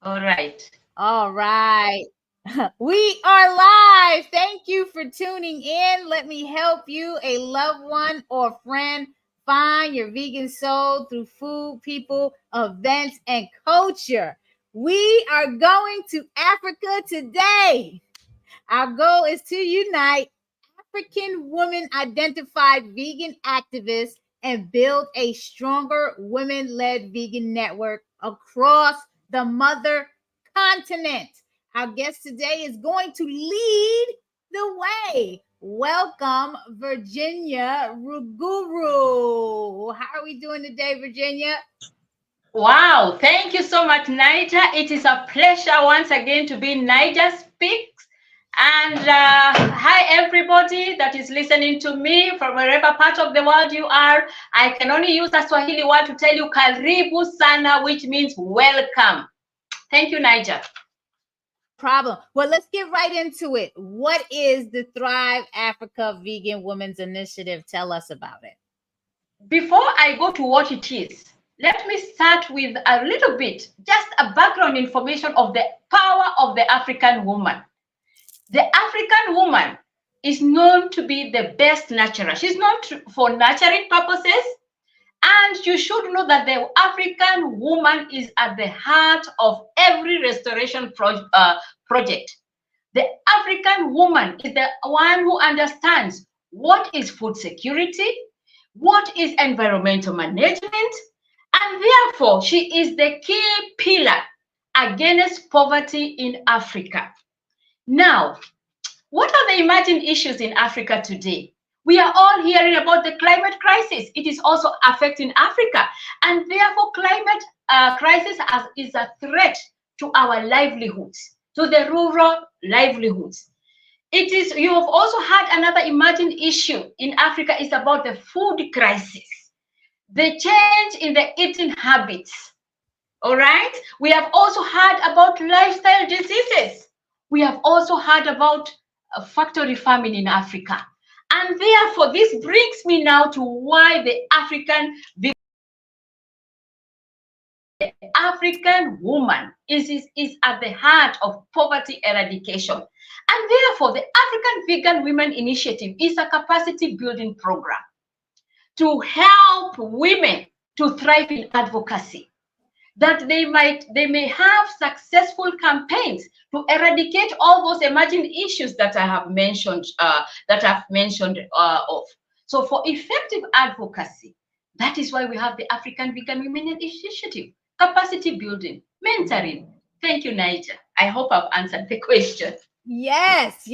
All right. All right. We are live. Thank you for tuning in. Let me help you, a loved one or friend, find your vegan soul through food, people, events, and culture. We are going to Africa today. Our goal is to unite African women identified vegan activists and build a stronger women led vegan network across the mother continent. Our guest today is going to lead the way. Welcome, Virginia Ruguru. How are we doing today, Virginia? Wow. Thank you so much, Naijha. It is a pleasure once again to be Naijha Speaks. And hi, everybody that is listening to me from wherever part of the world you are. I can only use a Swahili word to tell you karibu sana, which means welcome. Thank you, Naijha. Problem. Well, let's get right into it. What is the Thrive Africa Vegan Women's Initiative? Tell us about it. Before I go to what it is, let me start with a little bit, just a background information of the power of the African woman. The African woman is known to be the best nurturer. She's known for nurturing purposes. And you should know that the African woman is at the heart of every restoration project. The African woman is the one who understands what is food security, what is environmental management, and therefore she is the key pillar against poverty in Africa. Now, what are the emerging issues in Africa today? We are all hearing about the climate crisis. It is also affecting Africa, and therefore climate crisis is a threat to our livelihoods, to the rural livelihoods. You have also had another emerging issue in Africa is about the food crisis, the change in the eating habits. All right. We have also heard about lifestyle diseases. We have also heard about factory farming in Africa. And therefore, this brings me now to why the African woman is at the heart of poverty eradication. And therefore, the African Vegan Women Initiative is a capacity building program to help women to thrive in advocacy, that they may have successful campaigns to eradicate all those emerging issues that I have mentioned of. So for effective advocacy, that is why we have the African Vegan Women Initiative, capacity building, mentoring. Thank you, Naijha. I hope I've answered the question. Yes.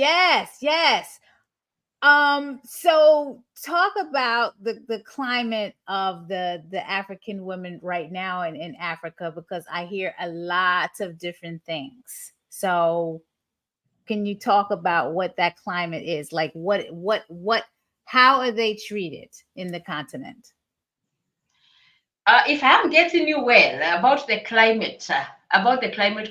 So talk about the climate of the African women right now in Africa, because I hear a lot of different things. So can you talk about what that climate is? Like what how are they treated in the continent? If I'm getting you well about the climate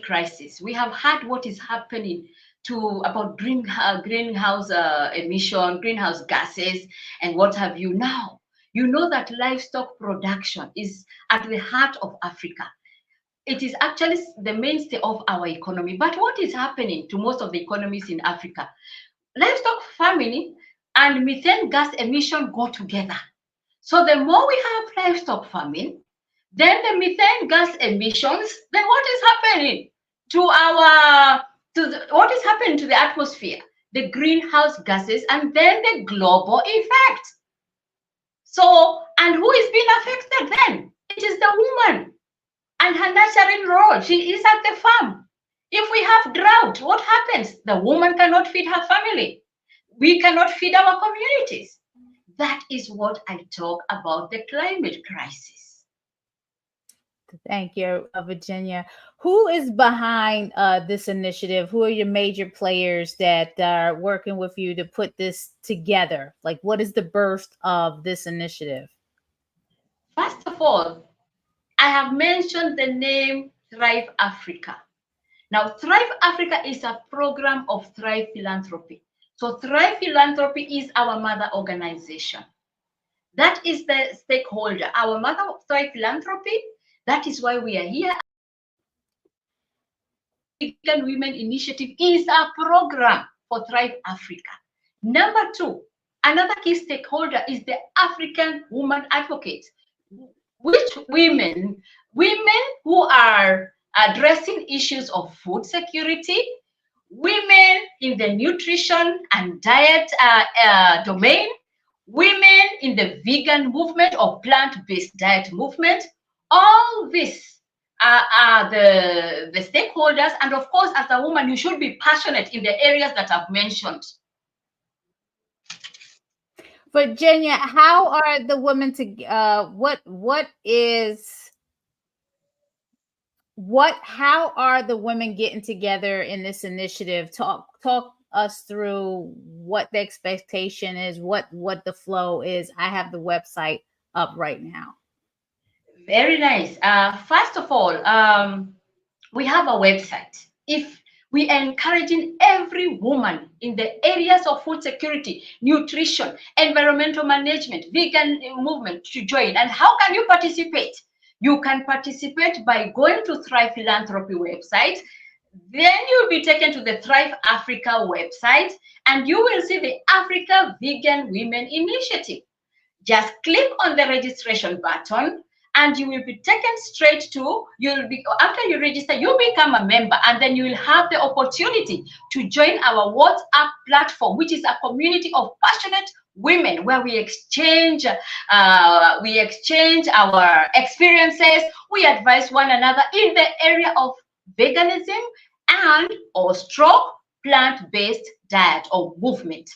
crisis, we have heard what is happening to about greenhouse emission, greenhouse gases, and what have you. Now, you know that livestock production is at the heart of Africa. It is actually the mainstay of our economy. But what is happening to most of the economies in Africa? Livestock farming and methane gas emission go together. So the more we have livestock farming, then the methane gas emissions, then what is happening to what is happening to the atmosphere? The greenhouse gases and then the global effect. So, and who is being affected then? It is the woman and her nurturing role. She is at the farm. If we have drought, what happens? The woman cannot feed her family. We cannot feed our communities. That is what I talk about the climate crisis. Thank you, Virginia. Who is behind this initiative? Who are your major players that are working with you to put this together? Like, what is the birth of this initiative? First of all, I have mentioned the name Thrive Africa. Now, Thrive Africa is a program of Thrive Philanthropy. So Thrive Philanthropy is our mother organization. That is the stakeholder, our mother of Thrive Philanthropy. That is why we are here. Vegan Women Initiative is a program for Thrive Africa. Number two, another key stakeholder is the African woman advocates, which women who are addressing issues of food security, women in the nutrition and diet domain, women in the vegan movement or plant-based diet movement. All this are the stakeholders. And of course, as a woman, you should be passionate in the areas that I've mentioned. Virginia, how are the women how are the women getting together in this initiative? Talk us through what the expectation is, what the flow is. I have the website up right now. Very nice. First of all, we have a website. If we are encouraging every woman in the areas of food security, nutrition, environmental management, vegan movement to join. And how can you participate? You can participate by going to Thrive Philanthropy website. Then you'll be taken to the Thrive Africa website, and you will see the Africa Vegan Women Initiative. Just click on the registration button, and you will be taken straight to, after you register, you become a member, and then you will have the opportunity to join our WhatsApp platform, which is a community of passionate women where we exchange our experiences, we advise one another in the area of veganism and or stroke plant-based diet or movement.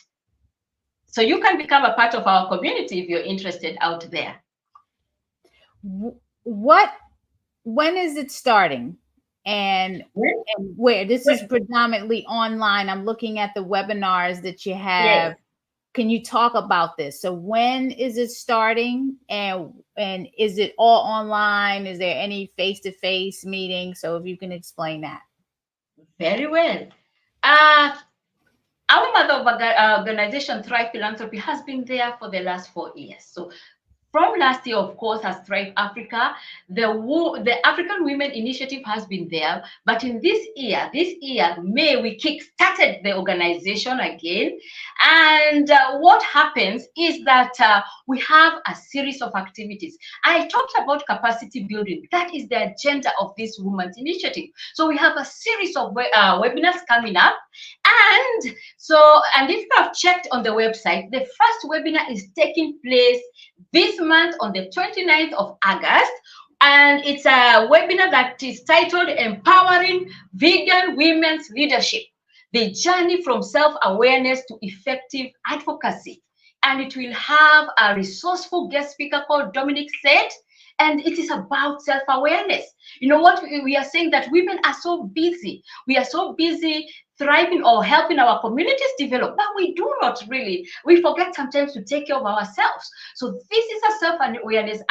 So you can become a part of our community if you're interested out there. When is it starting? And where? This is predominantly online. I'm looking at the webinars that you have. Yes. Can you talk about this? So when is it starting, and is it all online? Is there any face-to-face meetings? So if you can explain that. Very well. Our mother organization, Thrive Philanthropy, has been there for the last 4 years. So from last year, of course, as Thrive Africa, the African Women Initiative has been there. But in this year, May, we kick-started the organization again. And what happens is that we have a series of activities. I talked about capacity building. That is the agenda of this Women's Initiative. So we have a series of webinars coming up. And if you have checked on the website, the first webinar is taking place this month on the 29th of August, and it's a webinar that is titled Empowering Vegan Women's Leadership, the Journey from Self-Awareness to Effective Advocacy. And it will have a resourceful guest speaker called Dominic Said, and it is about self-awareness. You know what? We are saying that women are so busy. We are so busy thriving or helping our communities develop, but we do not really. We forget sometimes to take care of ourselves. So this is a self-awareness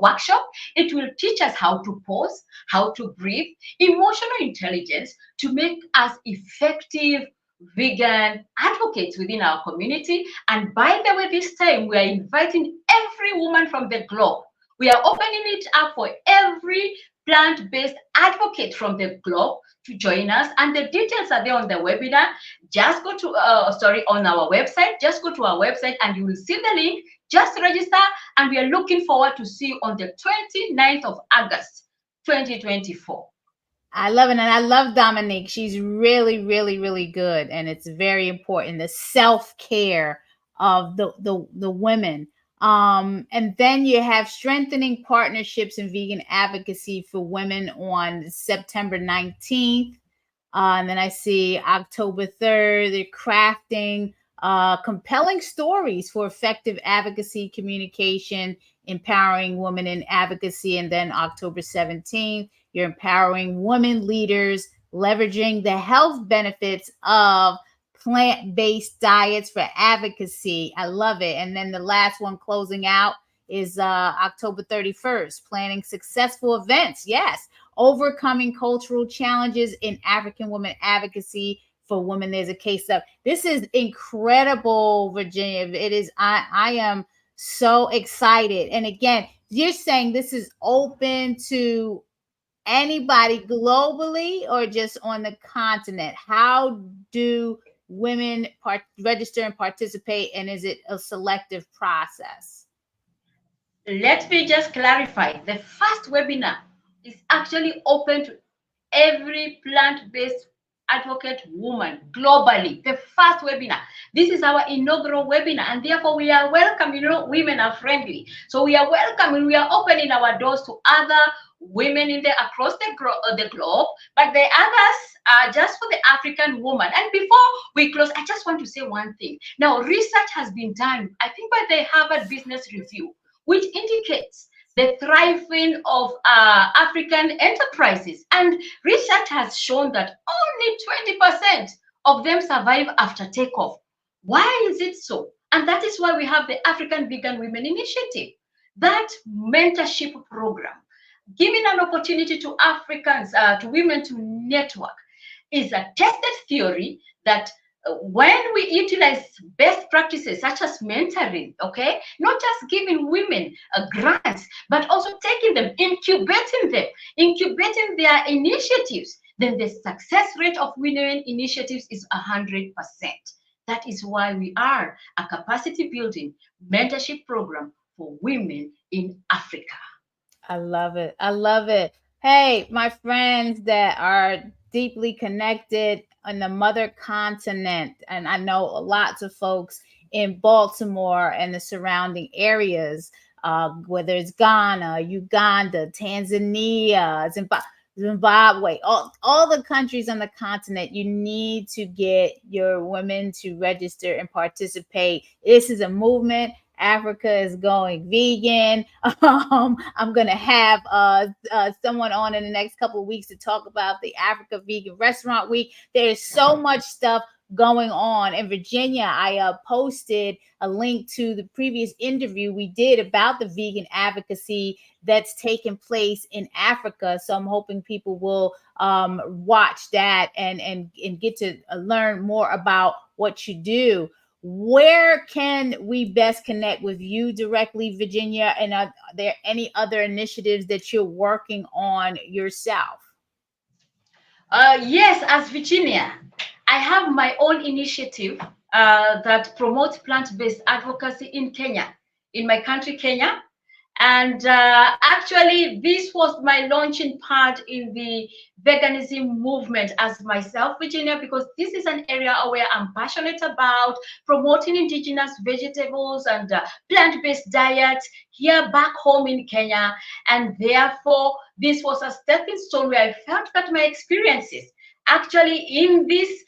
workshop. It will teach us how to pause, how to breathe, emotional intelligence to make us effective vegan advocates within our community. And by the way, this time we are inviting every woman from the globe. We are opening it up for every plant-based advocate from the globe to join us, and the details are there on the webinar. Just go to on our website. Just go to our website and you will see the link. Just register, and we are looking forward to see you on the 29th of August 2024. I love it, and I love Dominique. She's really, really, really good, and it's very important, the self-care of the women. And then you have strengthening partnerships in vegan advocacy for women on September 19th. And then I see October 3rd, they're crafting compelling stories for effective advocacy communication, empowering women in advocacy. And then October 17th, you're empowering women leaders, leveraging the health benefits of plant-based diets for advocacy. I love it. And then the last one closing out is October 31st, planning successful events. Yes, overcoming cultural challenges in African women advocacy for women. There's a case of this is incredible, Virginia. It is. I am so excited. And again, you're saying this is open to anybody globally or just on the continent? How do women register and participate, and is it a selective process? Let me just clarify. The first webinar is actually open to every plant-based advocate woman globally. The first webinar. This is our inaugural webinar, and therefore we are welcome. You know, women are friendly, so we are welcome and we are opening our doors to other women across the globe. But the others are just for the African woman. And before we close, I just want to say one thing. Now, research has been done, I think, by the Harvard Business Review, which indicates the thriving of African enterprises. And research has shown that only 20% of them survive after takeoff. Why is it so? And that is why we have the African Vegan Women Initiative, that mentorship program, giving an opportunity to Africans, to women to network, is a tested theory that when we utilize best practices such as mentoring, okay, not just giving women grants, but also taking them, incubating their initiatives, then the success rate of women initiatives is 100%. That is why we are a capacity building mentorship program for women in Africa. I love it. I love it. Hey, my friends that are deeply connected on the mother continent, and I know lots of folks in Baltimore and the surrounding areas, whether it's Ghana, Uganda, Tanzania, Zimbabwe, all the countries on the continent, you need to get your women to register and participate. This is a movement. Africa is going vegan. I'm going to have someone on in the next couple of weeks to talk about the Africa Vegan Restaurant Week. There's so much stuff going on. In Virginia, I posted a link to the previous interview we did about the vegan advocacy that's taking place in Africa. So I'm hoping people will watch that and get to learn more about what you do. Where can we best connect with you directly, Virginia? And are there any other initiatives that you're working on yourself? Yes, as Virginia, I have my own initiative that promotes plant-based advocacy in Kenya, in my country, Kenya. And actually, this was my launching pad in the veganism movement as myself, Virginia, because this is an area where I'm passionate about promoting indigenous vegetables and plant-based diets here back home in Kenya. And therefore, this was a stepping stone where I felt that my experiences actually in this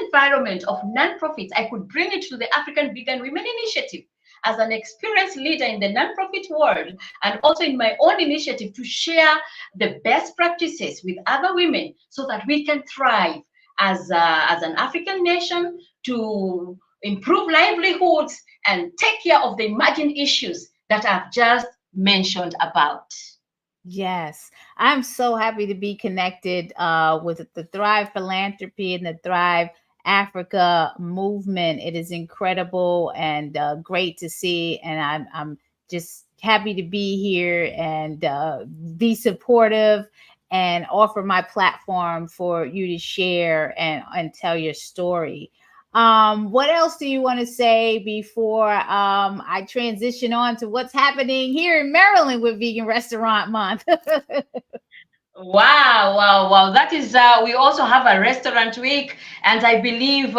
environment of nonprofits, I could bring it to the African Vegan Women Initiative as an experienced leader in the nonprofit world, and also in my own initiative to share the best practices with other women so that we can thrive as an African nation to improve livelihoods and take care of the emerging issues that I've just mentioned about. Yes, I'm so happy to be connected with the Thrive Philanthropy and the Thrive Africa movement. It is incredible and great to see, and I'm just happy to be here and be supportive and offer my platform for you to share and tell your story. What else do you want to say before I transition on to what's happening here in Maryland with Vegan Restaurant Month? Wow. That is, we also have a restaurant week, and I believe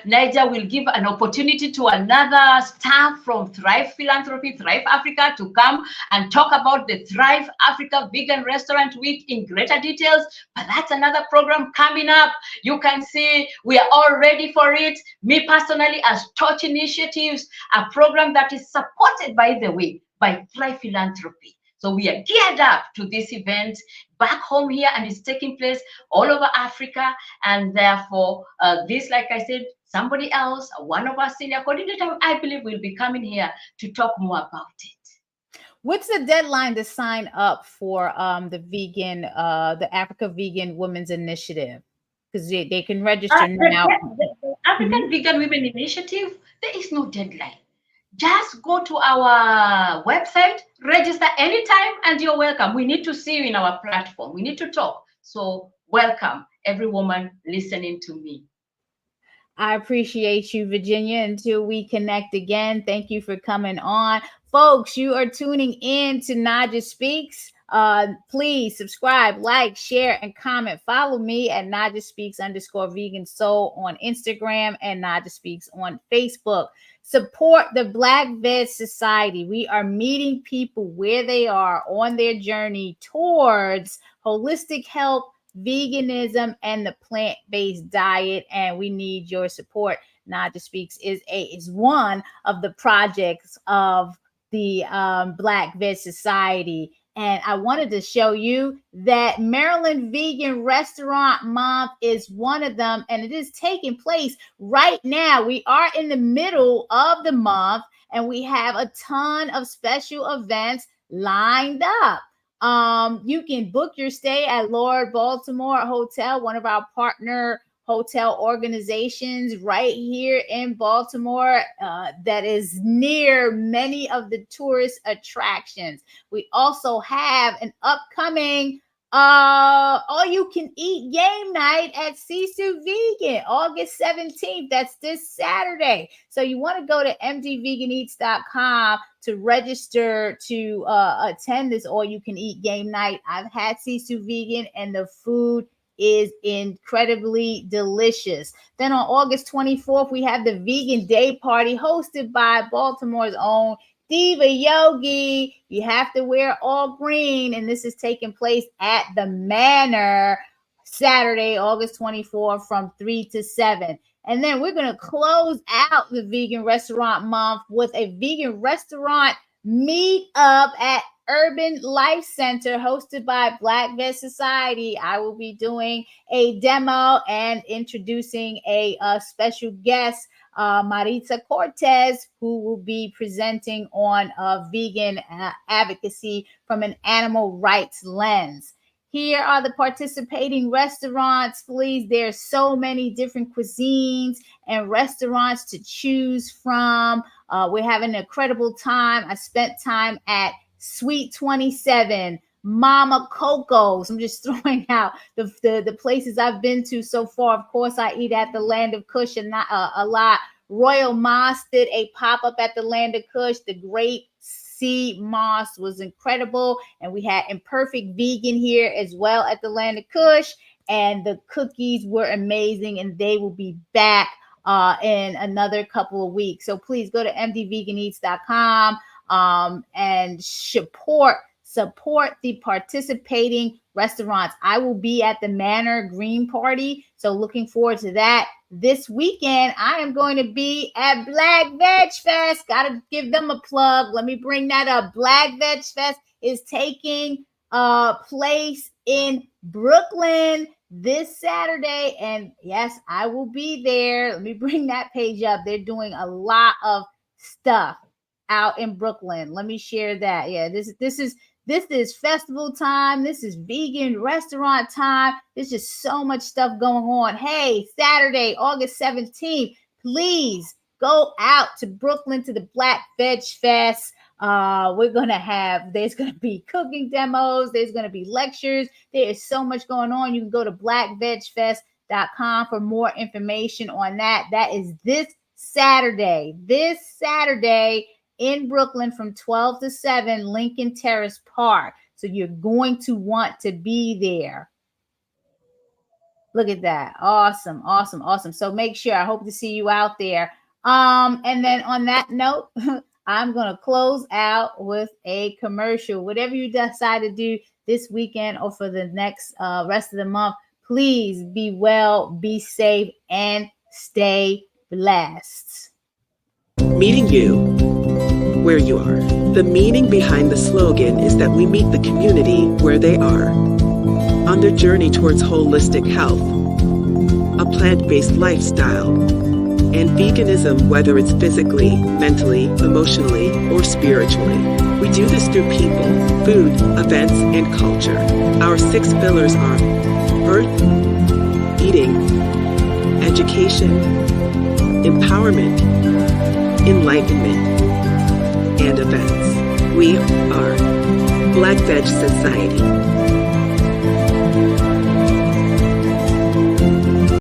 Naijha will give an opportunity to another staff from Thrive Philanthropy, Thrive Africa, to come and talk about the Thrive Africa Vegan Restaurant Week in greater details. But that's another program coming up. You can see we are all ready for it. Me personally, as Torch Initiatives, a program that is supported, by the way, by Thrive Philanthropy. So we are geared up to this event back home here, and it's taking place all over Africa. And therefore, this, like I said, somebody else, one of our senior coordinators, I believe, will be coming here to talk more about it. What's the deadline to sign up for the Africa Vegan Women's Initiative? Because they can register now. The African Vegan Women Initiative, there is no deadline. just go to our website, register anytime, and you're welcome. We need to see you in our platform. We need to talk. So welcome, every woman listening to me. I appreciate you, Virginia. Until we connect again, thank you for coming on. Folks, you are tuning in to Naijha Speaks. Please subscribe, like, share, and comment. Follow me at Naijha Speaks _Vegan Soul on Instagram and Naijha Speaks on Facebook. Support the Black Veg Society. We are meeting people where they are on their journey towards holistic health, veganism, and the plant-based diet, and we need your support. Naijha Speaks is one of the projects of the Black Veg Society, and I wanted to show you that Maryland Vegan Restaurant Month is one of them, and it is taking place right now. We are in the middle of the month, and we have a ton of special events lined up. You can book your stay at Lord Baltimore Hotel, one of our partner hotel organizations right here in Baltimore, that is near many of the tourist attractions. We also have an upcoming all-you-can-eat game night at Sisu Vegan, August 17th. That's this Saturday. So you want to go to mdveganeats.com to register to attend this all-you-can-eat game night. I've had Sisu Vegan, and the food is incredibly delicious. Then on August 24th, we have the Vegan Day Party hosted by Baltimore's own Diva Yogi. You have to wear all green, and this is taking place at the Manor Saturday, August 24th from 3 to 7. And then we're going to close out the Vegan Restaurant Month with a vegan restaurant meetup at Urban Life Center hosted by Black Veg Society. I will be doing a demo and introducing a special guest, Maritza Cortez, who will be presenting on vegan advocacy from an animal rights lens. Here are the participating restaurants. Please, there's so many different cuisines and restaurants to choose from. We're having an incredible time. I spent time at Sweet 27, Mama Coco's. I'm just throwing out the places I've been to so far. Of course, I eat at the Land of Kush a lot. Royal Moss did a pop-up at the Land of Kush. The Great Sea Moss was incredible. And we had Imperfect Vegan here as well at the Land of Kush. And the cookies were amazing, and they will be back in another couple of weeks. So please go to mdveganeats.com and support the participating restaurants. I will be at the Manor Green Party, so looking forward to that. This weekend, I am going to be at Black Veg Fest. Got to give them a plug. Let me bring that up. Black Veg Fest is taking place in Brooklyn this Saturday, and yes, I will be there. Let me bring that page up. They're doing a lot of stuff out in Brooklyn. Let me share that. Yeah, this is festival time. This is vegan restaurant time. There's just so much stuff going on. Hey, Saturday, August 17th, please go out to Brooklyn to the Black Veg Fest. There's going to be cooking demos. There's going to be lectures. There is so much going on. You can go to blackvegfest.com for more information on that. That is this Saturday in Brooklyn from 12 to 7, Lincoln Terrace Park. So you're going to want to be there. Look at that. Awesome. So make sure, I hope to see you out there. And then on that note, I'm going to close out with a commercial. Whatever you decide to do this weekend or for the next rest of the month, please be well, be safe, and stay blessed. Meeting you where you are. The meaning behind the slogan is that we meet the community where they are, on their journey towards holistic health, a plant-based lifestyle, and veganism, whether it's physically, mentally, emotionally, or spiritually. We do this through people, food, events, and culture. Our 6 pillars are birth, eating, education, empowerment, enlightenment, and events. We are Black Veg Society.